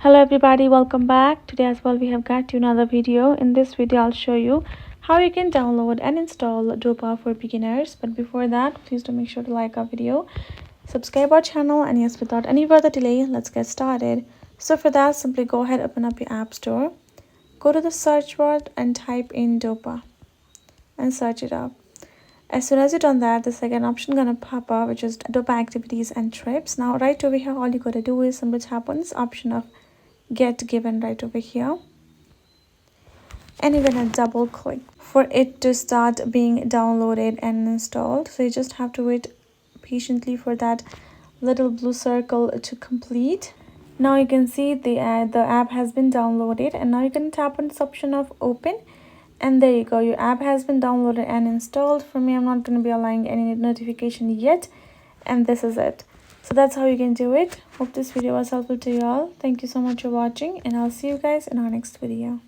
Hello everybody, welcome back. Today as well we have got you another video. In this video I'll show you how you can download and install Dopa for beginners. But before that, please do make sure to like our video, subscribe our channel, and yes, without any further delay, let's get started. So for that, simply go ahead, open up your app store, go to the search word and type in Dopa and search it up. As soon as you've done that, the second option gonna pop up, which is Dopa Activities and Trips. Now right over here, all you gotta do is simply tap on this option of get given right over here, and you're gonna double click for it to start being downloaded and installed. So you just have to wait patiently for that little blue circle to complete. Now you can see the app has been downloaded, and now you can tap on this option of open, and there you go, your app has been downloaded and installed. For me, I'm not going to be allowing any notification yet, and this is it. So that's how you can do it. Hope this video was helpful to you all. Thank you so much for watching, and I'll see you guys in our next video.